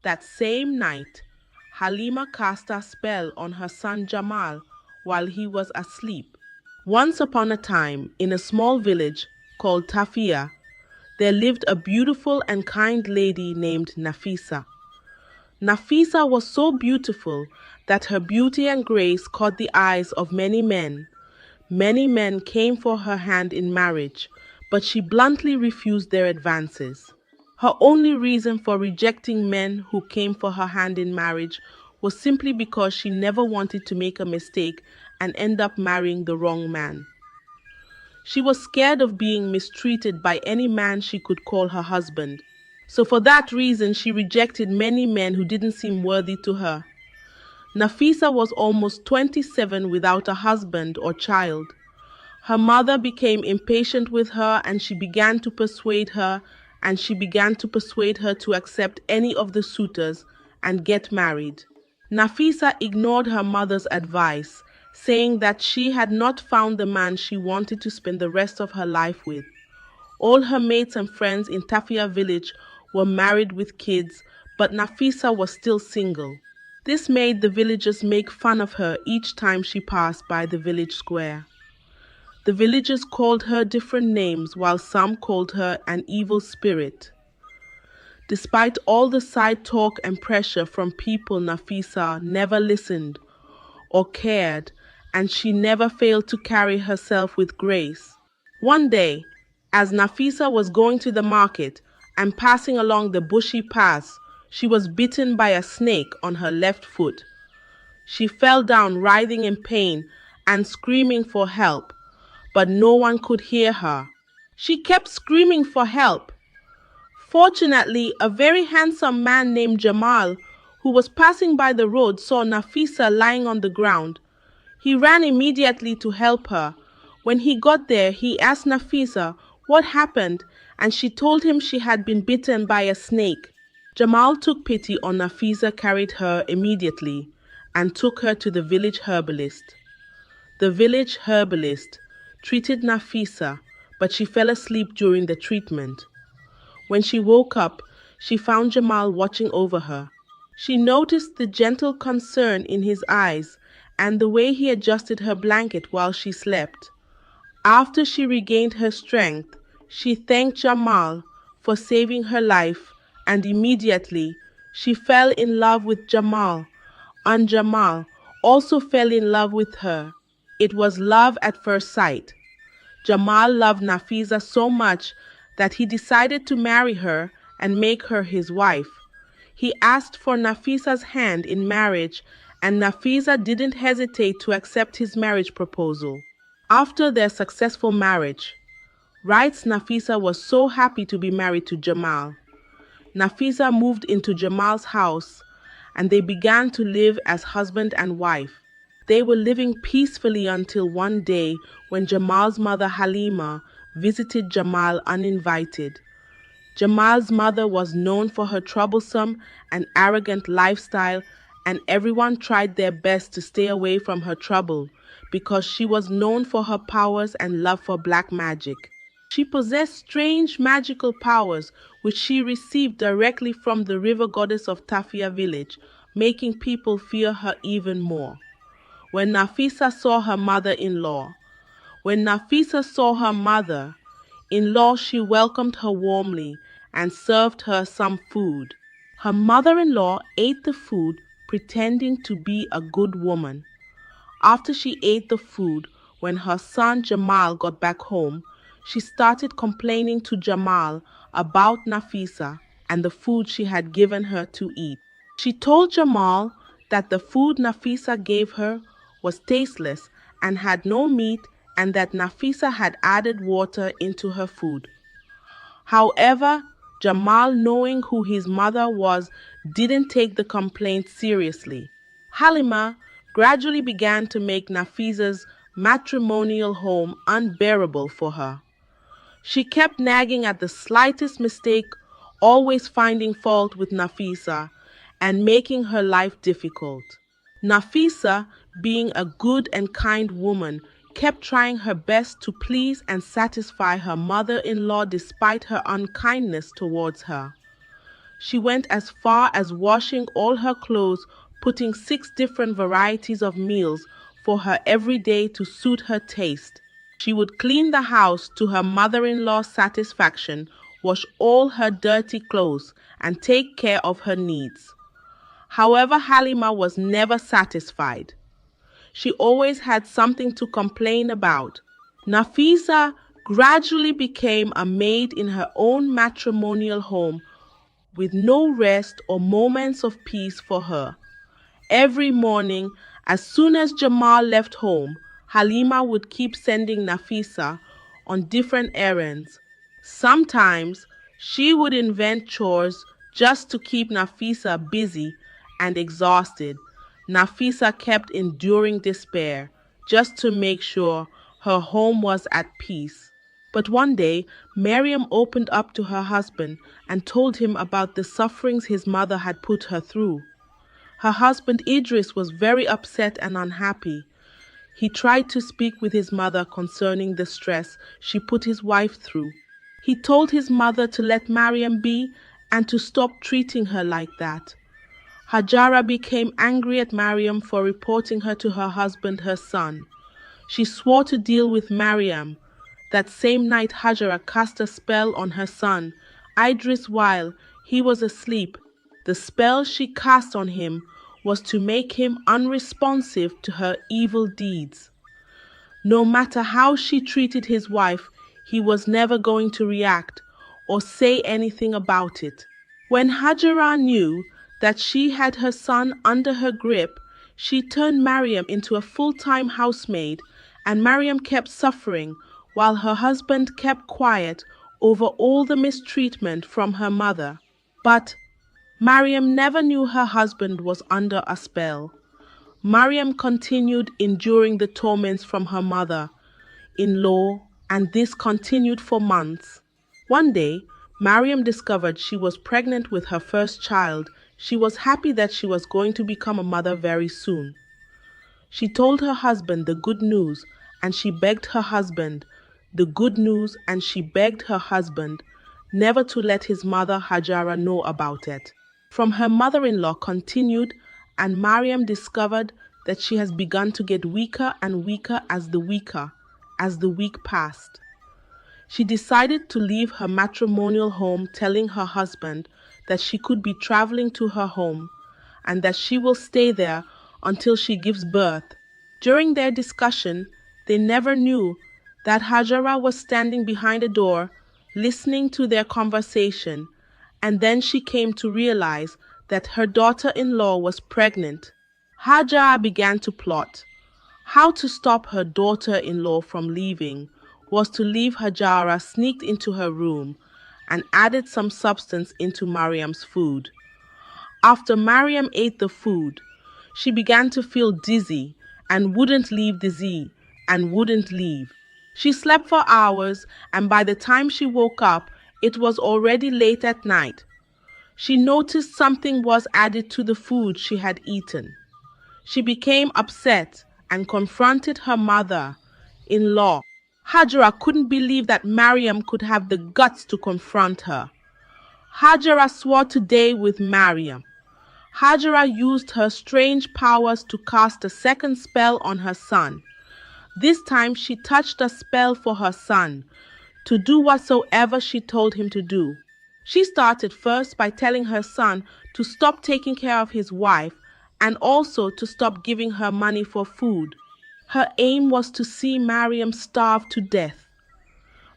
That same night, Halima cast a spell on her son Jamal while he was asleep. Once upon a time, in a small village called Tafia, there lived a beautiful and kind lady named Nafisa. Nafisa was so beautiful that her beauty and grace caught the eyes of many men. Many men came for her hand in marriage, but she bluntly refused their advances. Her only reason for rejecting men who came for her hand in marriage was simply because she never wanted to make a mistake and end up marrying the wrong man. She was scared of being mistreated by any man she could call her husband. So for that reason, she rejected many men who didn't seem worthy to her. Nafisa was almost 27 without a husband or child. Her mother became impatient with her and she began to persuade her to accept any of the suitors and get married. Nafisa ignored her mother's advice, saying that she had not found the man she wanted to spend the rest of her life with. All her mates and friends in Tafia village were married with kids, but Nafisa was still single. This made the villagers make fun of her each time she passed by the village square. The villagers called her different names, while some called her an evil spirit. Despite all the side talk and pressure from people, Nafisa never listened or cared, and she never failed to carry herself with grace. One day, as Nafisa was going to the market and passing along the bushy path, she was bitten by a snake on her left foot. She fell down writhing in pain and screaming for help, but no one could hear her. She kept screaming for help. Fortunately, a very handsome man named Jamal, who was passing by the road, saw Nafisa lying on the ground. He ran immediately to help her. When he got there, he asked Nafisa what happened, and she told him she had been bitten by a snake. Jamal took pity on Nafisa, carried her immediately, and took her to the village herbalist. The village herbalist treated Nafisa, but she fell asleep during the treatment. When she woke up, she found Jamal watching over her. She noticed the gentle concern in his eyes and the way he adjusted her blanket while she slept. After she regained her strength, she thanked Jamal for saving her life, and immediately she fell in love with Jamal, and Jamal also fell in love with her. It was love at first sight. Jamal loved Nafisa so much that he decided to marry her and make her his wife. He asked for Nafisa's hand in marriage, and Nafisa didn't hesitate to accept his marriage proposal. After their successful marriage, Nafisa was so happy to be married to Jamal. Nafisa moved into Jamal's house, and they began to live as husband and wife. They were living peacefully until one day when Jamal's mother Halima visited Jamal uninvited. Jamal's mother was known for her troublesome and arrogant lifestyle, and everyone tried their best to stay away from her trouble because she was known for her powers and love for black magic. She possessed strange magical powers which she received directly from the river goddess of Tafia village, making people fear her even more. When Nafisa saw her mother-in-law, when Nafisa saw her mother-in-law, she welcomed her warmly and served her some food. Her mother-in-law ate the food, pretending to be a good woman. After she ate the food, when her son Jamal got back home, she started complaining to Jamal about Nafisa and the food she had given her to eat. She told Jamal that the food Nafisa gave her was tasteless and had no meat, and that Nafisa had added water into her food. However, Jamal, knowing who his mother was, didn't take the complaint seriously. Halima gradually began to make Nafisa's matrimonial home unbearable for her. She kept nagging at the slightest mistake, always finding fault with Nafisa and making her life difficult. Nafisa, being a good and kind woman, kept trying her best to please and satisfy her mother-in-law despite her unkindness towards her. She went as far as washing all her clothes, putting 6 different varieties of meals for her every day to suit her taste. She would clean the house to her mother-in-law's satisfaction, wash all her dirty clothes, and take care of her needs. However, Halima was never satisfied. She always had something to complain about. Nafisa gradually became a maid in her own matrimonial home with no rest or moments of peace for her. Every morning, as soon as Jamal left home, Halima would keep sending Nafisa on different errands. Sometimes she would invent chores just to keep Nafisa busy and exhausted. Nafisa kept enduring despair just to make sure her home was at peace. But one day, Miriam opened up to her husband and told him about the sufferings his mother had put her through. Her husband Idris was very upset and unhappy. He tried to speak with his mother concerning the stress she put his wife through. He told his mother to let Mariam be and to stop treating her like that. Hajara became angry at Mariam for reporting her to her husband, her son. She swore to deal with Mariam. That same night Hajara cast a spell on her son, Idris, while he was asleep. The spell she cast on him was to make him unresponsive to her evil deeds. No matter how she treated his wife, he was never going to react or say anything about it. When Hajara knew that she had her son under her grip, she turned Mariam into a full-time housemaid, and Mariam kept suffering while her husband kept quiet over all the mistreatment from her mother. But Mariam never knew her husband was under a spell. Mariam continued enduring the torments from her mother-in-law, and this continued for months. One day, Mariam discovered she was pregnant with her first child. She was happy that she was going to become a mother very soon. She told her husband the good news, and she begged her husband never to let his mother Hajara know about it. From her mother-in-law continued, and Mariam discovered that she has begun to get weaker and weaker as the week passed. She decided to leave her matrimonial home, telling her husband that she could be traveling to her home and that she will stay there until she gives birth. During their discussion, they never knew that Hajara was standing behind a door, listening to their conversation, and then she came to realize that her daughter-in-law was pregnant. Hajara began to plot. How to stop her daughter-in-law from leaving was to leave Hajara sneaked into her room and added some substance into Mariam's food. After Mariam ate the food, she began to feel dizzy and wouldn't leave. She slept for hours, and by the time she woke up, it was already late at night. She noticed something was added to the food she had eaten. She became upset and confronted her mother-in-law. Hajara couldn't believe that Mariam could have the guts to confront her. Hajara swore to stay with Mariam. Hajara used her strange powers to cast a second spell on her son. This time she touched a spell for her son to do whatsoever she told him to do. She started first by telling her son to stop taking care of his wife and also to stop giving her money for food. Her aim was to see Mariam starve to death.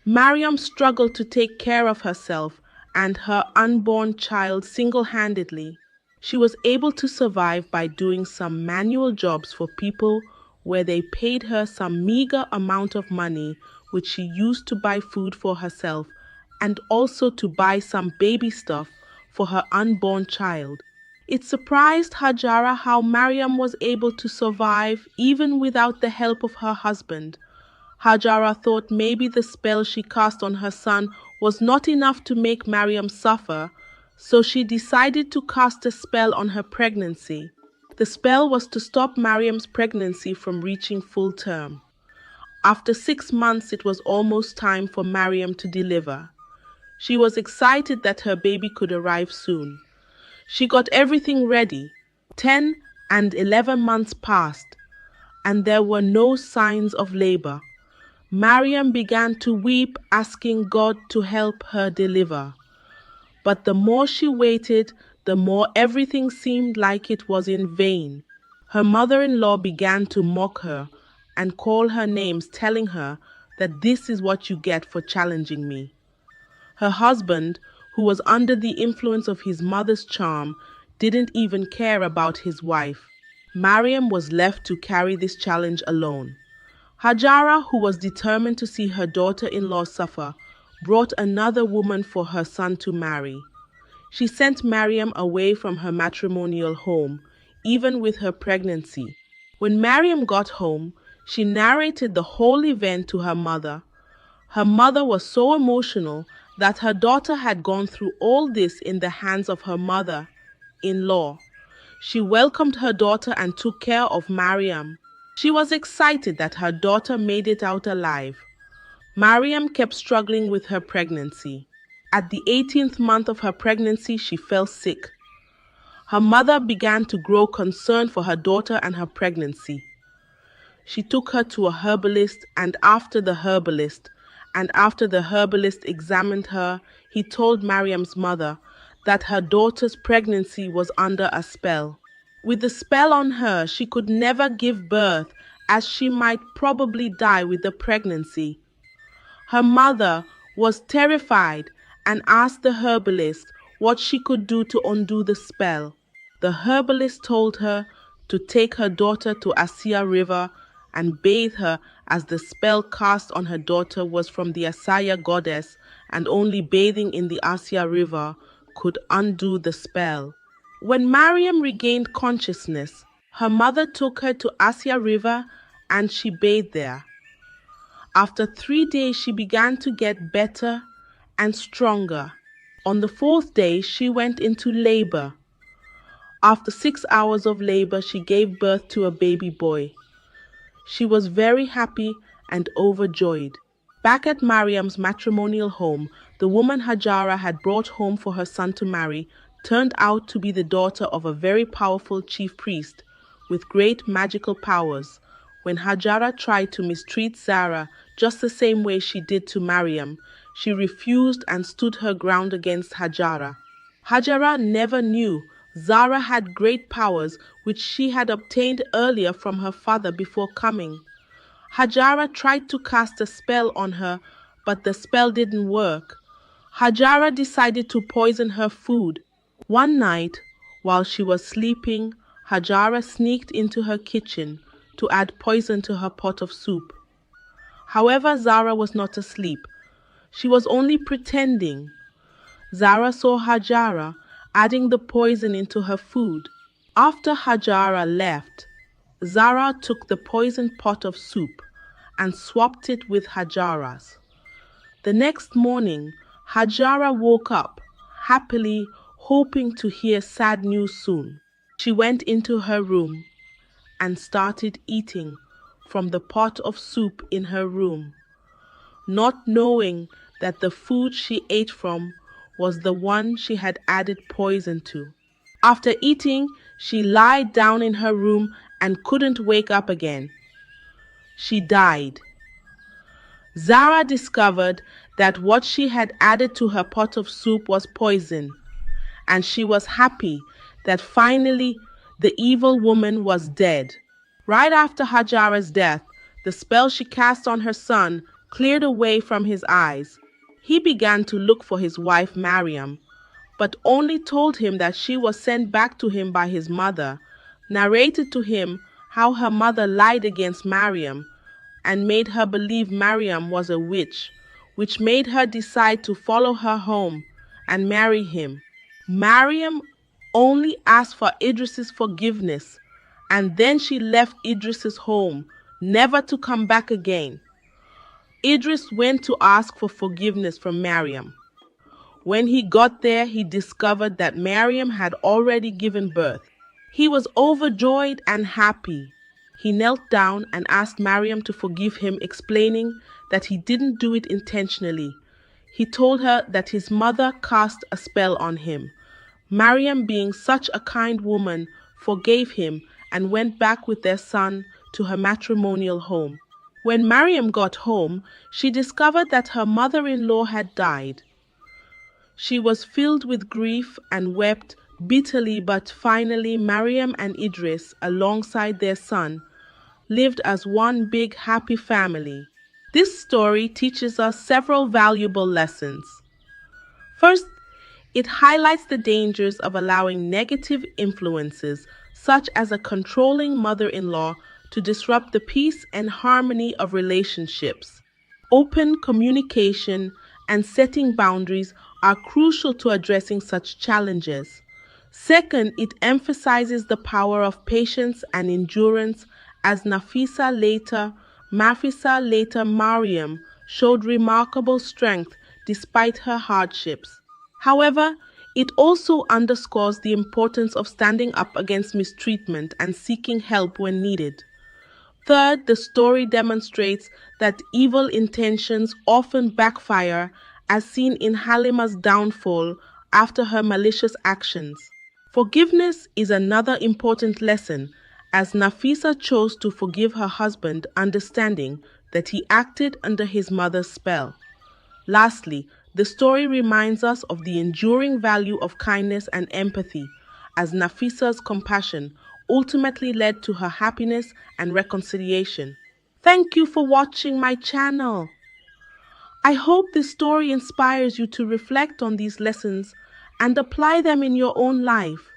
Mariam struggled to take care of herself and her unborn child single-handedly. She was able to survive by doing some manual jobs for people where they paid her some meager amount of money, which she used to buy food for herself and also to buy some baby stuff for her unborn child. It surprised Hajara how Mariam was able to survive even without the help of her husband. Hajara thought maybe the spell she cast on her son was not enough to make Mariam suffer, so she decided to cast a spell on her pregnancy. The spell was to stop Mariam's pregnancy from reaching full term. After 6 months, it was almost time for Mariam to deliver. She was excited that her baby could arrive soon. She got everything ready. 10 and 11 months passed, and there were no signs of labor. Mariam began to weep, asking God to help her deliver. But the more she waited, the more everything seemed like it was in vain. Her mother-in-law began to mock her and call her names, telling her that this is what you get for challenging me. Her husband, who was under the influence of his mother's charm, didn't even care about his wife. Mariam was left to carry this challenge alone. Hajara, who was determined to see her daughter-in-law suffer, brought another woman for her son to marry. She sent Mariam away from her matrimonial home, even with her pregnancy. When Mariam got home, she narrated the whole event to her mother. Her mother was so emotional that her daughter had gone through all this in the hands of her mother-in-law. She welcomed her daughter and took care of Mariam. She was excited that her daughter made it out alive. Mariam kept struggling with her pregnancy. At the 18th month of her pregnancy, she fell sick. Her mother began to grow concerned for her daughter and her pregnancy. She took her to a herbalist, and after the herbalist examined her, he told Mariam's mother that her daughter's pregnancy was under a spell. With the spell on her, she could never give birth, as she might probably die with the pregnancy. Her mother was terrified and asked the herbalist what she could do to undo the spell. The herbalist told her to take her daughter to Asya River and bathe her, as the spell cast on her daughter was from the Asaya goddess, and only bathing in the Asya River could undo the spell. When Mariam regained consciousness, her mother took her to Asya River and she bathed there. After 3 days, she began to get better and stronger. On the 4th day, she went into labor. After 6 hours of labor, she gave birth to a baby boy. She was very happy and overjoyed. Back at Mariam's matrimonial home, the woman Hajara had brought home for her son to marry turned out to be the daughter of a very powerful chief priest with great magical powers. When Hajara tried to mistreat Zara just the same way she did to Mariam, she refused and stood her ground against Hajara. Hajara never knew Zara had great powers which she had obtained earlier from her father before coming. Hajara tried to cast a spell on her, but the spell didn't work. Hajara decided to poison her food. One night, while she was sleeping, Hajara sneaked into her kitchen to add poison to her pot of soup. However, Zara was not asleep. She was only pretending. Zara saw Hajara adding the poison into her food. After Hajara left, Zara took the poisoned pot of soup and swapped it with Hajara's. The next morning, Hajara woke up, happily hoping to hear sad news soon. She went into her room and started eating from the pot of soup in her room, not knowing that the food she ate from was the one she had added poison to. After eating, she lied down in her room and couldn't wake up again. She died. Zara discovered that what she had added to her pot of soup was poison, and she was happy that finally the evil woman was dead. Right after Hajara's death, the spell she cast on her son cleared away from his eyes. He began to look for his wife Mariam, but only told him that she was sent back to him by his mother, narrated to him how her mother lied against Mariam and made her believe Mariam was a witch, which made her decide to follow her home and marry him. Mariam only asked for Idris's forgiveness, and then she left Idris's home, never to come back again. Idris went to ask for forgiveness from Mariam. When he got there, he discovered that Mariam had already given birth. He was overjoyed and happy. He knelt down and asked Mariam to forgive him, explaining that he didn't do it intentionally. He told her that his mother cast a spell on him. Mariam, being such a kind woman, forgave him and went back with their son to her matrimonial home. When Mariam got home, she discovered that her mother-in-law had died. She was filled with grief and wept bitterly, but finally Mariam and Idris, alongside their son, lived as one big happy family. This story teaches us several valuable lessons. First, it highlights the dangers of allowing negative influences, such as a controlling mother-in-law, to disrupt the peace and harmony of relationships. Open communication and setting boundaries are crucial to addressing such challenges. Second, it emphasizes the power of patience and endurance, as Nafisa later Mariam showed remarkable strength despite her hardships. However, it also underscores the importance of standing up against mistreatment and seeking help when needed. Third, the story demonstrates that evil intentions often backfire, as seen in Halima's downfall after her malicious actions. Forgiveness is another important lesson, as Nafisa chose to forgive her husband, understanding that he acted under his mother's spell. Lastly, the story reminds us of the enduring value of kindness and empathy, as Nafisa's compassion ultimately led to her happiness and reconciliation. Thank you for watching my channel. I hope this story inspires you to reflect on these lessons and apply them in your own life.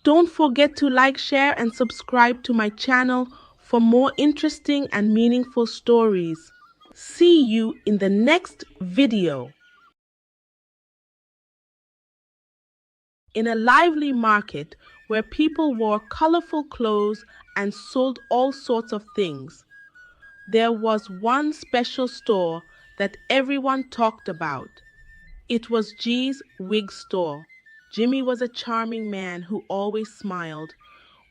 Don't forget to like, share, and subscribe to my channel for more interesting and meaningful stories. See you in the next video. In a lively market where people wore colorful clothes and sold all sorts of things, there was one special store that everyone talked about. It was G's wig store. Jimmy was a charming man who always smiled,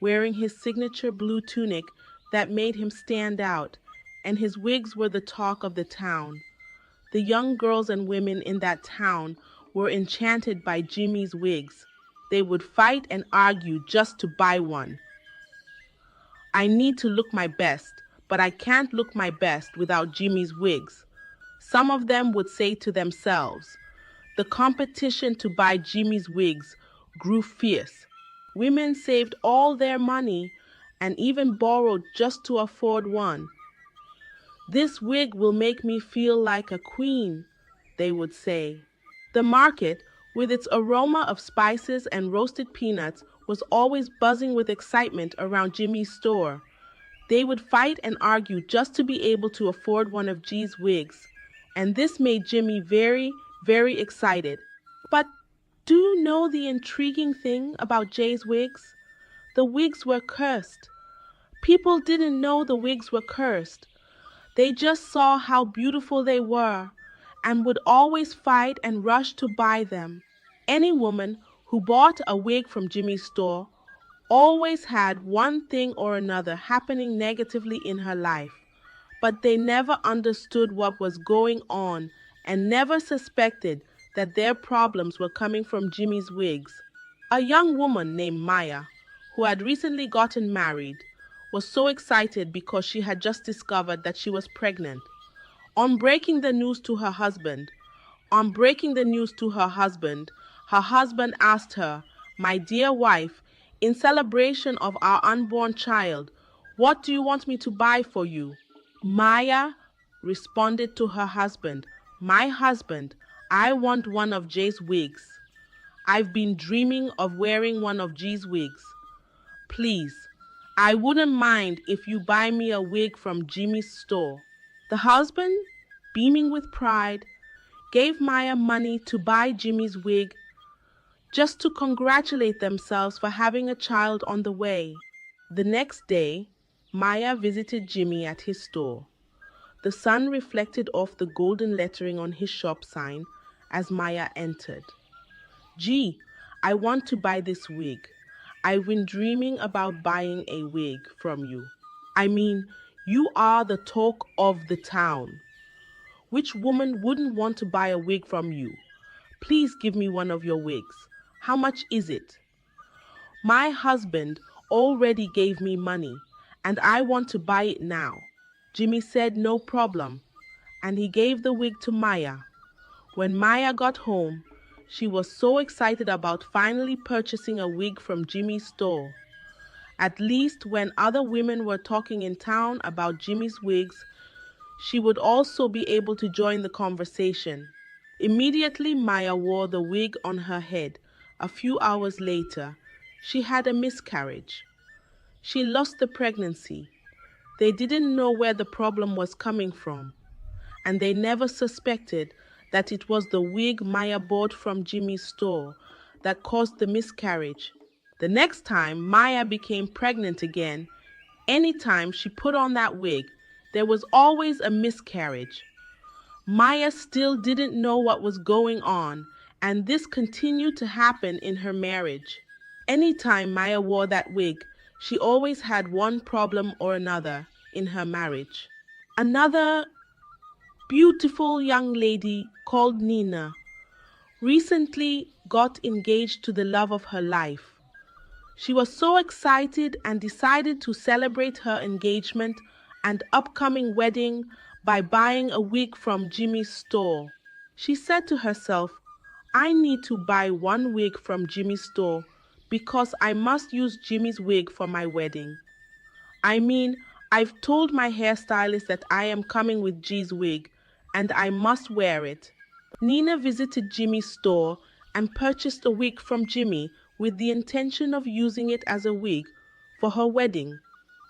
wearing his signature blue tunic that made him stand out, and his wigs were the talk of the town. The young girls and women in that town were enchanted by Jimmy's wigs. They would fight and argue just to buy one. I need to look my best, but I can't look my best without Jimmy's wigs, some of them would say to themselves. The competition to buy Jimmy's wigs grew fierce. Women saved all their money and even borrowed just to afford one. This wig will make me feel like a queen, they would say. The market, with its aroma of spices and roasted peanuts, was always buzzing with excitement around Jimmy's store. They would fight and argue just to be able to afford one of G's wigs, and this made Jimmy very, very excited. But do you know the intriguing thing about Jay's wigs? The wigs were cursed. People didn't know the wigs were cursed. They just saw how beautiful they were and would always fight and rush to buy them. Any woman who bought a wig from Jimmy's store always had one thing or another happening negatively in her life, but they never understood what was going on and never suspected that their problems were coming from Jimmy's wigs. A young woman named Maya, who had recently gotten married, was so excited because she had just discovered that she was pregnant. On breaking the news to her husband, her husband asked her, "My dear wife, in celebration of our unborn child, what do you want me to buy for you?" Maya responded to her husband, "My husband, I want one of Jay's wigs. I've been dreaming of wearing one of G's wigs. Please, I wouldn't mind if you buy me a wig from Jimmy's store." The husband, beaming with pride, gave Maya money to buy Jimmy's wig just to congratulate themselves for having a child on the way. The next day, Maya visited Jimmy at his store. The sun reflected off the golden lettering on his shop sign as Maya entered. "Gee, I want to buy this wig. I've been dreaming about buying a wig from you. I mean, you are the talk of the town." Which woman wouldn't want to buy a wig from you? Please give me one of your wigs. How much is it? My husband already gave me money, and I want to buy it now. Jimmy said no problem, and he gave the wig to Maya. When Maya got home, she was so excited about finally purchasing a wig from Jimmy's store. At least when other women were talking in town about Jimmy's wigs, she would also be able to join the conversation. Immediately, Maya wore the wig on her head. A few hours later, she had a miscarriage. She lost the pregnancy. They didn't know where the problem was coming from, and they never suspected that it was the wig Maya bought from Jimmy's store that caused the miscarriage. The next time Maya became pregnant again, anytime she put on that wig, there was always a miscarriage. Maya still didn't know what was going on, and this continued to happen in her marriage. Anytime Maya wore that wig, she always had one problem or another in her marriage. Another beautiful young lady called Nina recently got engaged to the love of her life. She was so excited and decided to celebrate her engagement and upcoming wedding by buying a wig from Jimmy's store. She said to herself, I need to buy one wig from Jimmy's store because I must use Jimmy's wig for my wedding. I mean, I've told my hairstylist that I am coming with G's wig and I must wear it. Nina visited Jimmy's store and purchased a wig from Jimmy with the intention of using it as a wig for her wedding.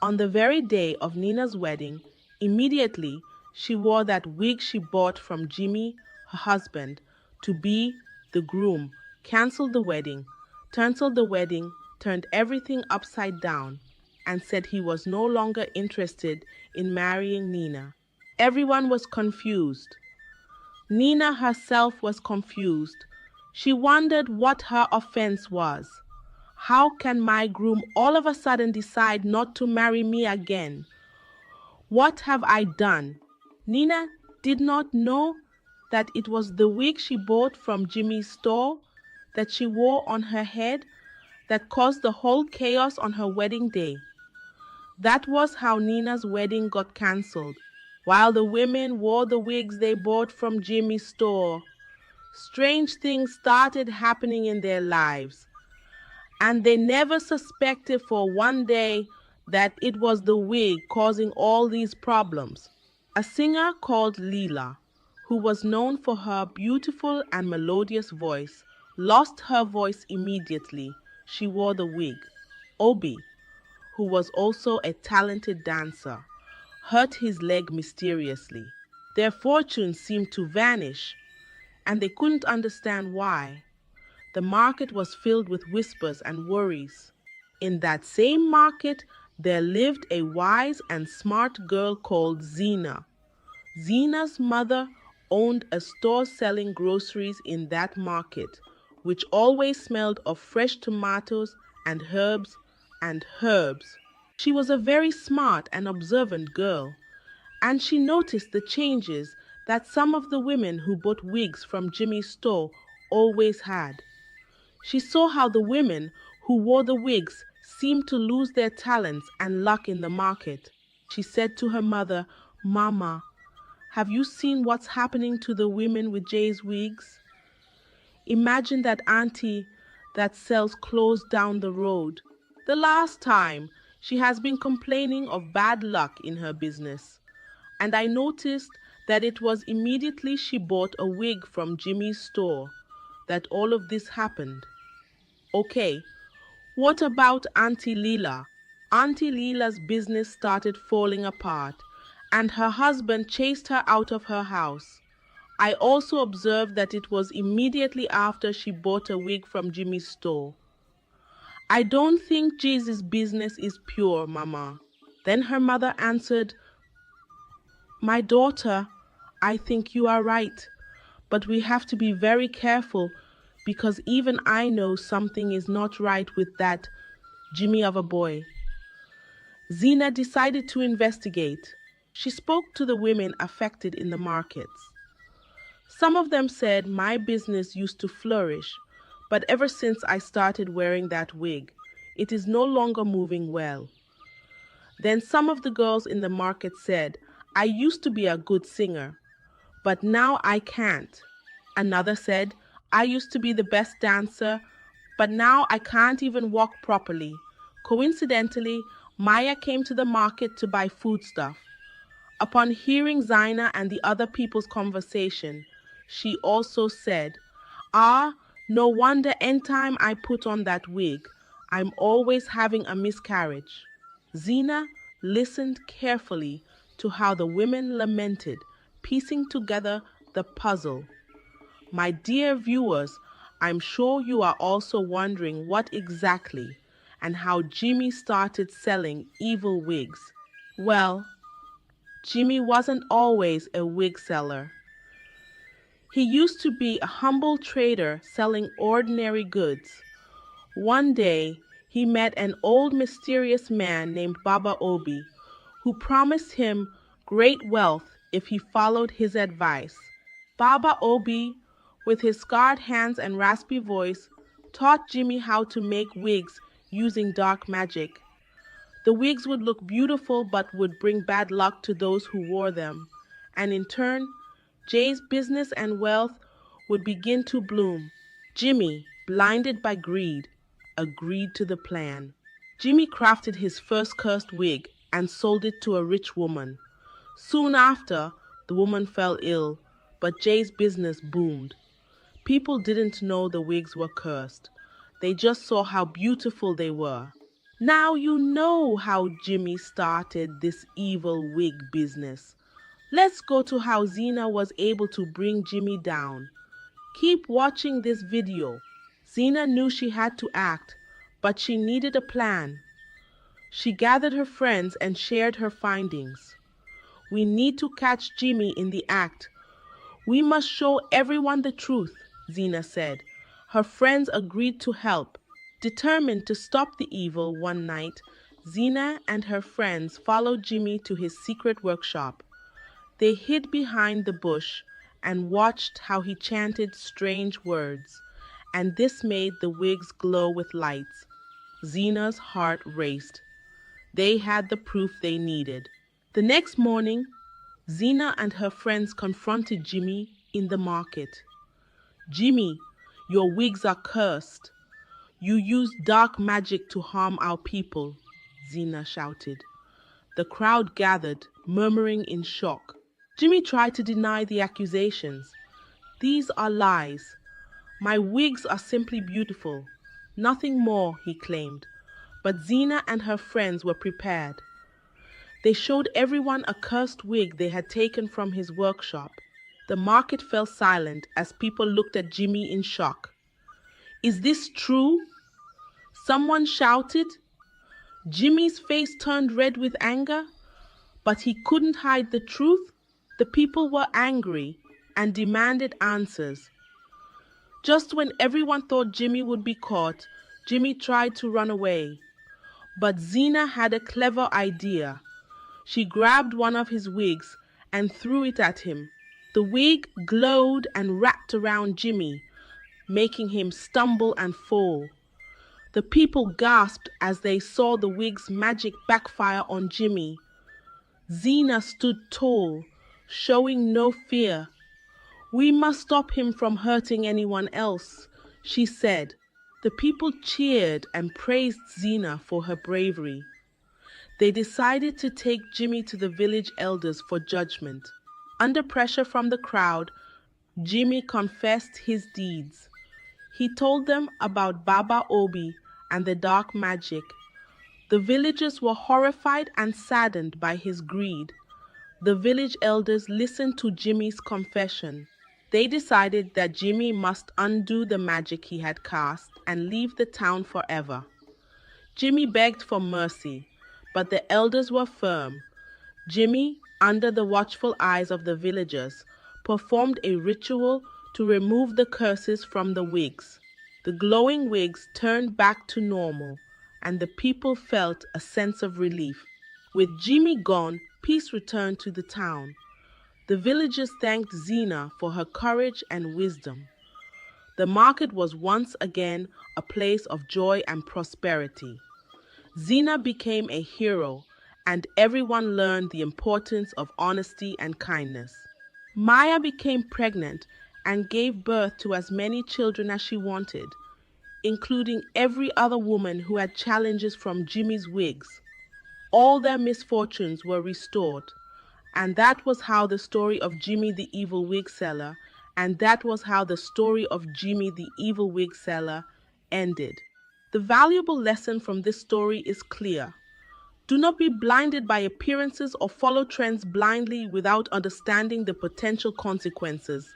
On the very day of Nina's wedding, immediately she wore that wig she bought from Jimmy, her husband, to be the groom, canceled the wedding, turned everything upside down, and said he was no longer interested in marrying Nina. Everyone was confused. Nina herself was confused. She wondered what her offense was. How can my groom all of a sudden decide not to marry me again? What have I done? Nina did not know that it was the wig she bought from Jimmy's store that she wore on her head that caused the whole chaos on her wedding day. That was how Nina's wedding got cancelled, while the women wore the wigs they bought from Jimmy's store. Strange things started happening in their lives, and they never suspected for one day that it was the wig causing all these problems. A singer called Leela, who was known for her beautiful and melodious voice, lost her voice immediately she wore the wig. Obi, who was also a talented dancer, hurt his leg mysteriously. Their fortunes seemed to vanish, and they couldn't understand why. The market was filled with whispers and worries. In that same market, there lived a wise and smart girl called Zena. Zena's mother owned a store selling groceries in that market, which always smelled of fresh tomatoes and herbs. She was a very smart and observant girl, and she noticed the changes that some of the women who bought wigs from Jimmy's store always had. She saw how the women who wore the wigs seemed to lose their talents and luck in the market. She said to her mother, Mama, have you seen what's happening to the women with Jay's wigs? Imagine that auntie that sells clothes down the road. The last time she has been complaining of bad luck in her business. And I noticed that it was immediately she bought a wig from Jimmy's store that all of this happened. Okay, what about Auntie Leela? Auntie Leela's business started falling apart, and her husband chased her out of her house. I also observed that it was immediately after she bought a wig from Jimmy's store. I don't think Jesus' business is pure, Mama. Then her mother answered, My daughter, I think you are right, but we have to be very careful because even I know something is not right with that Jimmy of a boy. Zena decided to investigate. She spoke to the women affected in the markets. Some of them said my business used to flourish, but ever since I started wearing that wig, it is no longer moving well. Then some of the girls in the market said, I used to be a good singer, but now I can't. Another said, I used to be the best dancer, but now I can't even walk properly. Coincidentally, Maya came to the market to buy foodstuff. Upon hearing Zina and the other people's conversation, she also said, Ah, no wonder anytime I put on that wig, I'm always having a miscarriage. Zena listened carefully to how the women lamented, piecing together the puzzle. My dear viewers, I'm sure you are also wondering what exactly and how Jimmy started selling evil wigs. Well, Jimmy wasn't always a wig seller. He used to be a humble trader selling ordinary goods. One day, he met an old mysterious man named Baba Obi, who promised him great wealth if he followed his advice. Baba Obi, with his scarred hands and raspy voice, taught Jimmy how to make wigs using dark magic. The wigs would look beautiful but would bring bad luck to those who wore them, and in turn, Jay's business and wealth would begin to bloom. Jimmy, blinded by greed, agreed to the plan. Jimmy crafted his first cursed wig and sold it to a rich woman. Soon after, the woman fell ill, but Jay's business boomed. People didn't know the wigs were cursed. They just saw how beautiful they were. Now you know how Jimmy started this evil wig business. Let's go to how Zena was able to bring Jimmy down. Keep watching this video. Zena knew she had to act, but she needed a plan. She gathered her friends and shared her findings. We need to catch Jimmy in the act. We must show everyone the truth, Zena said. Her friends agreed to help. Determined to stop the evil one night, Zena and her friends followed Jimmy to his secret workshop. They hid behind the bush and watched how he chanted strange words, and this made the wigs glow with lights. Zena's heart raced. They had the proof they needed. The next morning, Zena and her friends confronted Jimmy in the market. Jimmy, your wigs are cursed. You used dark magic to harm our people, Zena shouted. The crowd gathered, murmuring in shock. Jimmy tried to deny the accusations. These are lies. My wigs are simply beautiful. Nothing more, he claimed. But Zena and her friends were prepared. They showed everyone a cursed wig they had taken from his workshop. The market fell silent as people looked at Jimmy in shock. Is this true? Someone shouted. Jimmy's face turned red with anger, but he couldn't hide the truth. The people were angry and demanded answers. Just when everyone thought Jimmy would be caught, Jimmy tried to run away. But Zena had a clever idea. She grabbed one of his wigs and threw it at him. The wig glowed and wrapped around Jimmy, making him stumble and fall. The people gasped as they saw the wig's magic backfire on Jimmy. Zena stood tall, showing no fear. We must stop him from hurting anyone else, she said. The people cheered and praised Zena for her bravery. They decided to take Jimmy to the village elders for judgment. Under pressure from the crowd, Jimmy confessed his deeds. He told them about Baba Obi and the dark magic. The villagers were horrified and saddened by his greed. The village elders listened to Jimmy's confession. They decided that Jimmy must undo the magic he had cast and leave the town forever. Jimmy begged for mercy, but the elders were firm. Jimmy, under the watchful eyes of the villagers, performed a ritual to remove the curses from the wigs. The glowing wigs turned back to normal, and the people felt a sense of relief. With Jimmy gone, peace returned to the town. The villagers thanked Zena for her courage and wisdom. The market was once again a place of joy and prosperity. Zena became a hero, and everyone learned the importance of honesty and kindness. Maya became pregnant and gave birth to as many children as she wanted, including every other woman who had challenges from Jimmy's wigs. All their misfortunes were restored, and that was how the story of Jimmy the Evil Wig Seller and that was how the story of Jimmy the Evil Wig Seller ended. The valuable lesson from this story is clear. Do not be blinded by appearances or follow trends blindly without understanding the potential consequences.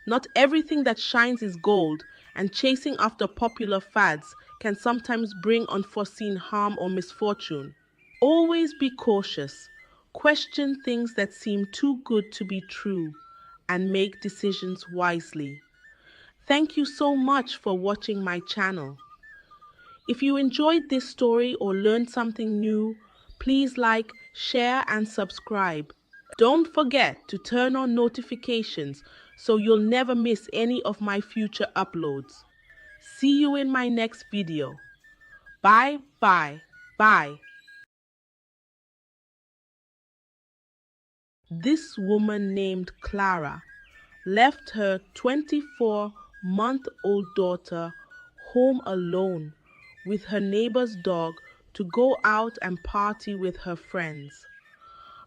Not everything that shines is gold, and chasing after popular fads can sometimes bring unforeseen harm or misfortune. Always be cautious. Question things that seem too good to be true and make decisions wisely. Thank you so much for watching my channel. If you enjoyed this story or learned something new, please like, share, and subscribe. Don't forget to turn on notifications so you'll never miss any of my future uploads. See you in my next video. Bye, bye, bye. This woman named Clara left her 24-month-old daughter home alone with her neighbor's dog to go out and party with her friends.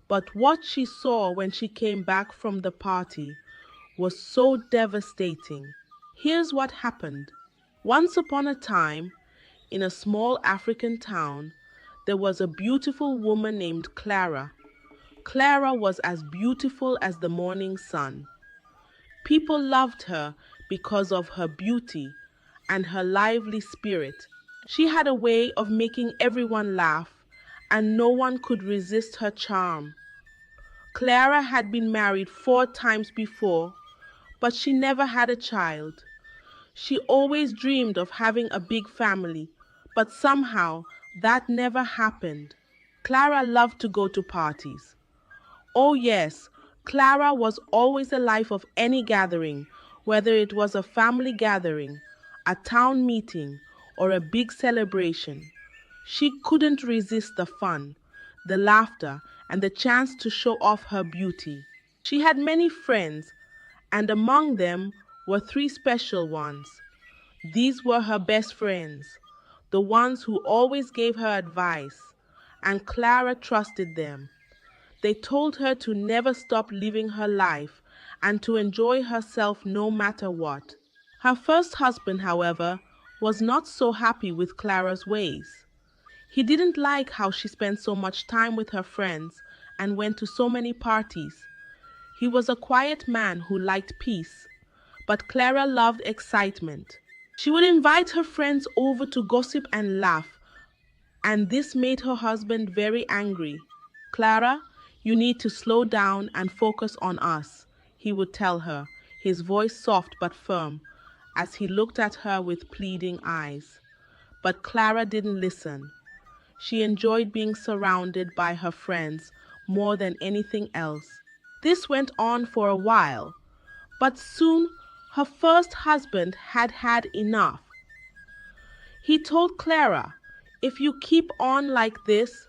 But what she saw when she came back from the party was so devastating. Here's what happened. Once upon a time, in a small African town, there was a beautiful woman named Clara. Clara was as beautiful as the morning sun. People loved her because of her beauty and her lively spirit. She had a way of making everyone laugh, and no one could resist her charm. Clara had been married 4 times before, but she never had a child. She always dreamed of having a big family, but somehow that never happened. Clara loved to go to parties. Oh yes, Clara was always the life of any gathering, whether it was a family gathering, a town meeting, or a big celebration. She couldn't resist the fun, the laughter, and the chance to show off her beauty. She had many friends, and among them were 3 special ones. These were her best friends, the ones who always gave her advice, and Clara trusted them. They told her to never stop living her life and to enjoy herself no matter what. Her first husband, however, was not so happy with Clara's ways. He didn't like how she spent so much time with her friends and went to so many parties. He was a quiet man who liked peace, but Clara loved excitement. She would invite her friends over to gossip and laugh, and this made her husband very angry. Clara, you need to slow down and focus on us, he would tell her, his voice soft but firm, as he looked at her with pleading eyes. But Clara didn't listen. She enjoyed being surrounded by her friends more than anything else. This went on for a while, but soon her first husband had had enough. He told Clara, if you keep on like this,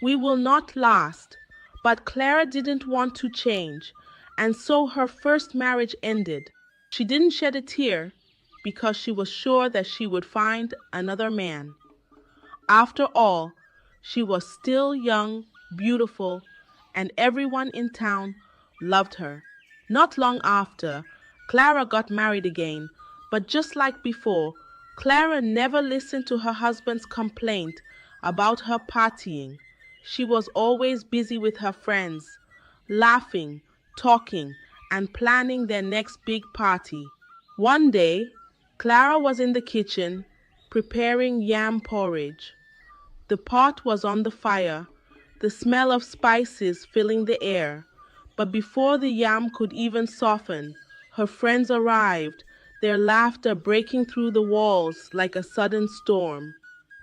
we will not last. But Clara didn't want to change, and so her first marriage ended. She didn't shed a tear because she was sure that she would find another man. After all, she was still young, beautiful, and everyone in town loved her. Not long after, Clara got married again, but just like before, Clara never listened to her husband's complaint about her partying. She was always busy with her friends, laughing, talking, and planning their next big party. One day, Clara was in the kitchen preparing yam porridge. The pot was on the fire, the smell of spices filling the air. But before the yam could even soften, her friends arrived, their laughter breaking through the walls like a sudden storm.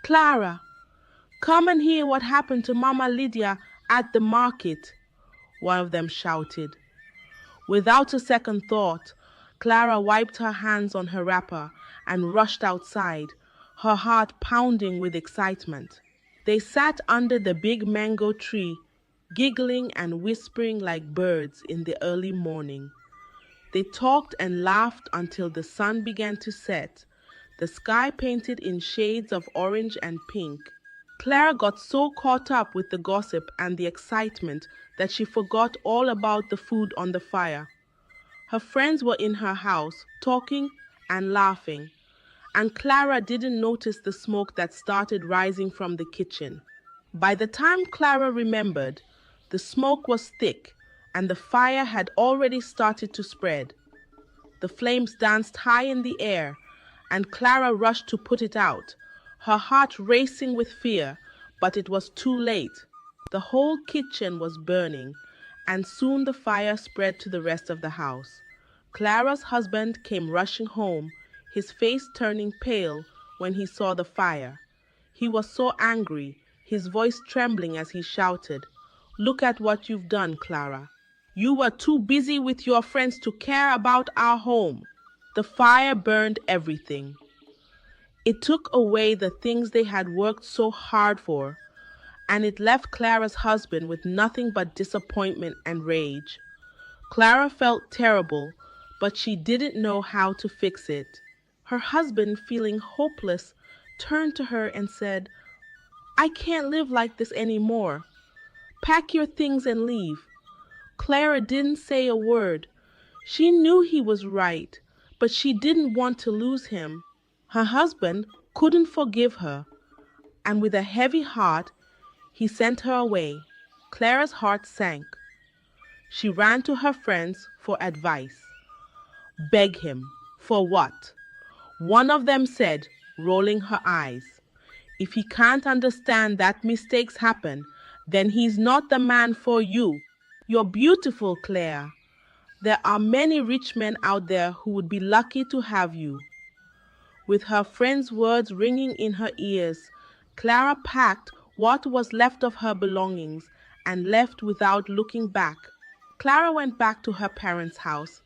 Clara, come and hear what happened to Mama Lydia at the market, one of them shouted. Without a second thought, Clara wiped her hands on her wrapper and rushed outside, her heart pounding with excitement. They sat under the big mango tree, giggling and whispering like birds in the early morning. They talked and laughed until the sun began to set, the sky painted in shades of orange and pink. Clara got so caught up with the gossip and the excitement that she forgot all about the food on the fire. Her friends were in her house, talking and laughing, and Clara didn't notice the smoke that started rising from the kitchen. By the time Clara remembered, the smoke was thick and the fire had already started to spread. The flames danced high in the air, and Clara rushed to put it out, her heart racing with fear, but it was too late. The whole kitchen was burning, and soon the fire spread to the rest of the house. Clara's husband came rushing home, his face turning pale when he saw the fire. He was so angry, his voice trembling as he shouted, "Look at what you've done, Clara. You were too busy with your friends to care about our home." The fire burned everything. It took away the things they had worked so hard for, and it left Clara's husband with nothing but disappointment and rage. Clara felt terrible, but she didn't know how to fix it. Her husband, feeling hopeless, turned to her and said, "I can't live like this anymore. Pack your things and leave." Clara didn't say a word. She knew he was right, but she didn't want to lose him. Her husband couldn't forgive her, and with a heavy heart, he sent her away. Clara's heart sank. She ran to her friends for advice. Beg him. For what? One of them said, rolling her eyes. If he can't understand that mistakes happen, then he's not the man for you. You're beautiful, Claire. There are many rich men out there who would be lucky to have you. With her friend's words ringing in her ears, Clara packed what was left of her belongings and left without looking back. Clara went back to her parents' house,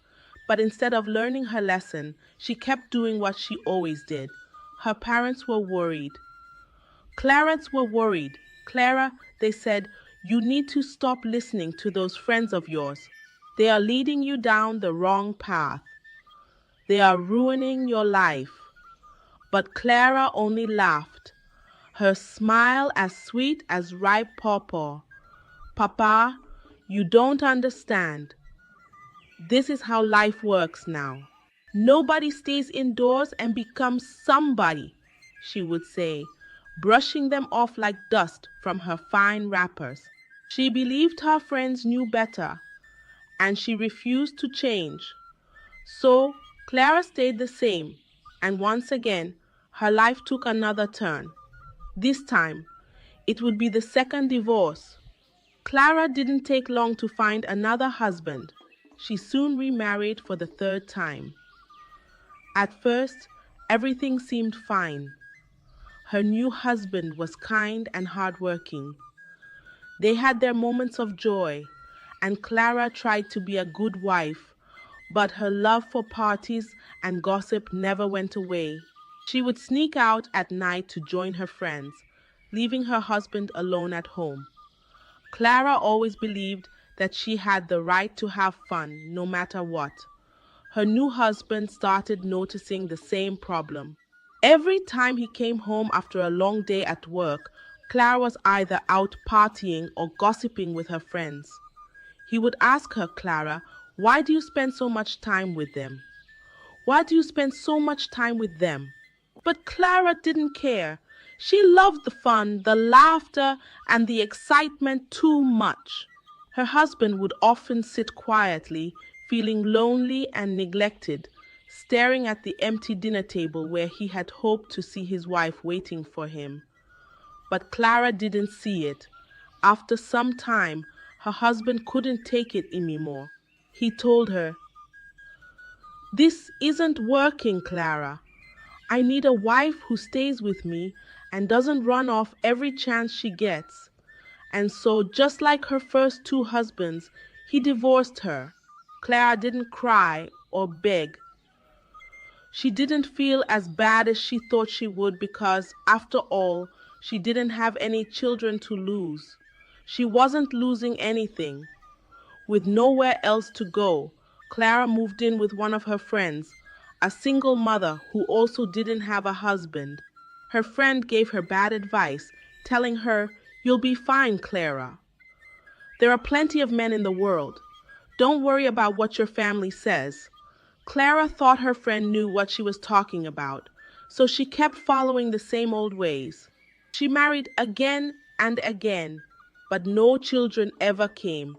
but instead of learning her lesson, she kept doing what she always did. Her parents were worried. Clarence were worried. "Clara," they said, "you need to stop listening to those friends of yours. They are leading you down the wrong path. They are ruining your life." But Clara only laughed, her smile as sweet as ripe pawpaw. "Papa, you don't understand. This is how life works now. Nobody stays indoors and becomes somebody," she would say, brushing them off like dust from her fine wrappers. She believed her friends knew better, and she refused to change. So Clara stayed the same, and once again her life took another turn. This time, it would be the second divorce. Clara didn't take long to find another husband. She soon remarried for the third time. At first, everything seemed fine. Her new husband was kind and hardworking. They had their moments of joy, and Clara tried to be a good wife, but her love for parties and gossip never went away. She would sneak out at night to join her friends, leaving her husband alone at home. Clara always believed that she had the right to have fun no matter what. Her new husband started noticing the same problem. Every time he came home after a long day at work, Clara was either out partying or gossiping with her friends. He would ask her, "Clara, why do you spend so much time with them? Why do you spend so much time with them?" But Clara didn't care. She loved the fun, the laughter, and the excitement too much. Her husband would often sit quietly, feeling lonely and neglected, staring at the empty dinner table where he had hoped to see his wife waiting for him. But Clara didn't see it. After some time, her husband couldn't take it anymore. He told her, "This isn't working, Clara. I need a wife who stays with me and doesn't run off every chance she gets." And so, just like her first two husbands, he divorced her. Clara didn't cry or beg. She didn't feel as bad as she thought she would because, after all, she didn't have any children to lose. She wasn't losing anything. With nowhere else to go, Clara moved in with one of her friends, a single mother who also didn't have a husband. Her friend gave her bad advice, telling her, "You'll be fine, Clara. There are plenty of men in the world. Don't worry about what your family says." Clara thought her friend knew what she was talking about, so she kept following the same old ways. She married again and again, but no children ever came.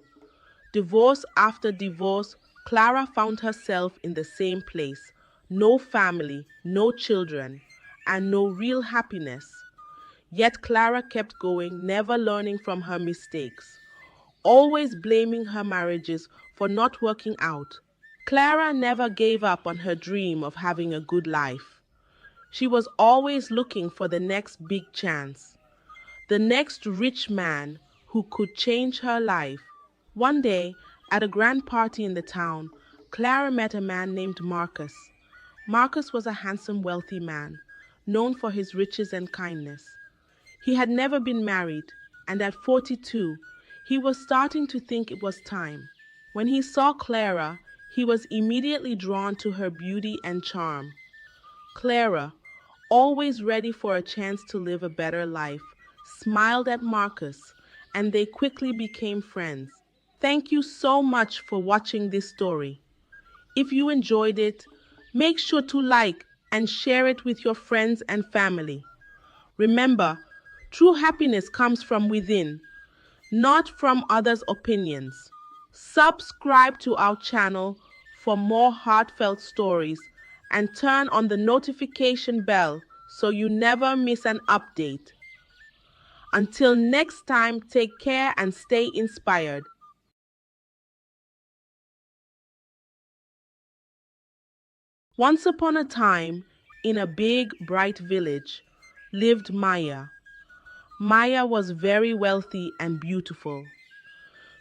Divorce after divorce, Clara found herself in the same place. No family, no children, and no real happiness. Yet Clara kept going, never learning from her mistakes, always blaming her marriages for not working out. Clara never gave up on her dream of having a good life. She was always looking for the next big chance, the next rich man who could change her life. One day, at a grand party in the town, Clara met a man named Marcus. Marcus was a handsome, wealthy man, known for his riches and kindness. He had never been married, and at 42, he was starting to think it was time. When he saw Clara, he was immediately drawn to her beauty and charm. Clara, always ready for a chance to live a better life, smiled at Marcus, and they quickly became friends. Thank you so much for watching this story. If you enjoyed it, make sure to like and share it with your friends and family. Remember, true happiness comes from within, not from others' opinions. Subscribe to our channel for more heartfelt stories and turn on the notification bell so you never miss an update. Until next time, take care and stay inspired. Once upon a time, in a big, bright village, lived Maya. Maya was very wealthy and beautiful.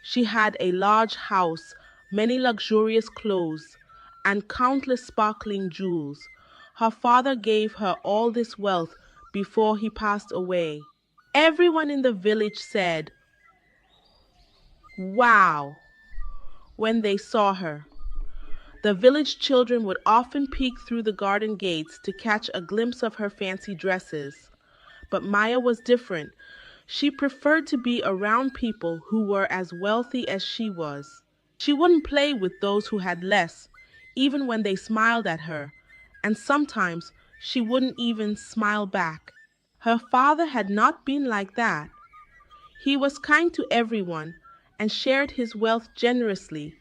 She had a large house, many luxurious clothes, and countless sparkling jewels. Her father gave her all this wealth before he passed away. Everyone in the village said, "Wow," when they saw her. The village children would often peek through the garden gates to catch a glimpse of her fancy dresses. But Maya was different. She preferred to be around people who were as wealthy as she was. She wouldn't play with those who had less, even when they smiled at her, and sometimes she wouldn't even smile back. Her father had not been like that. He was kind to everyone and shared his wealth generously.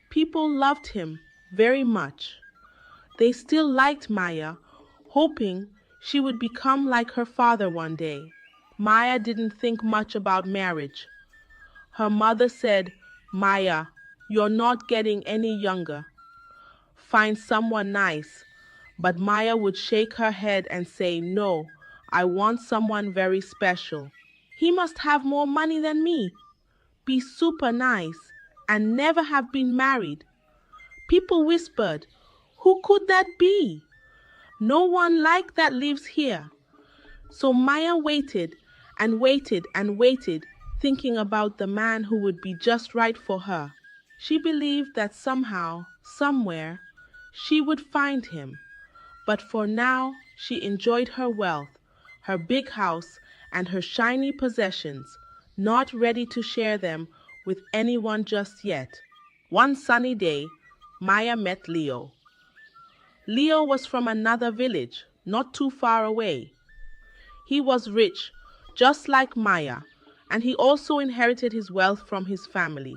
People loved him very much. They still liked Maya, hoping she would become like her father one day. Maya didn't think much about marriage. Her mother said, "Maya, you're not getting any younger. Find someone nice." But Maya would shake her head and say, "No, I want someone very special. He must have more money than me, be super nice, and never have been married." People whispered, "Who could that be? No one like that lives here." So Maya waited and waited and waited, thinking about the man who would be just right for her. She believed that somehow, somewhere, she would find him. But for now, she enjoyed her wealth, her big house, and her shiny possessions, not ready to share them with anyone just yet. One sunny day, Maya met Leo. Leo was from another village, not too far away. He was rich, just like Maya, and he also inherited his wealth from his family.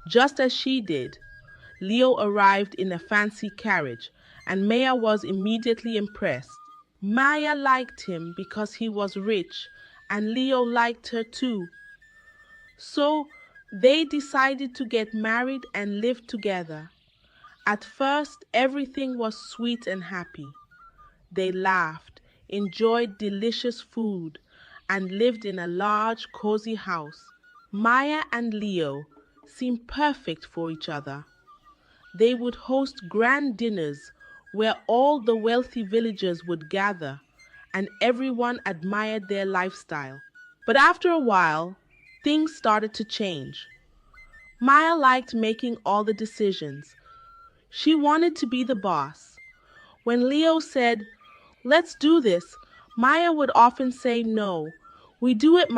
Just as she did, Leo arrived in a fancy carriage, and Maya was immediately impressed. Maya liked him because he was rich, and Leo liked her too. So they decided to get married and live together. At first, everything was sweet and happy. They laughed, enjoyed delicious food, and lived in a large, cozy house. Maya and Leo seemed perfect for each other. They would host grand dinners where all the wealthy villagers would gather, and everyone admired their lifestyle. But after a while, things started to change. Maya liked making all the decisions. She wanted to be the boss. When Leo said, "Let's do this," Maya would often say, "No, we do it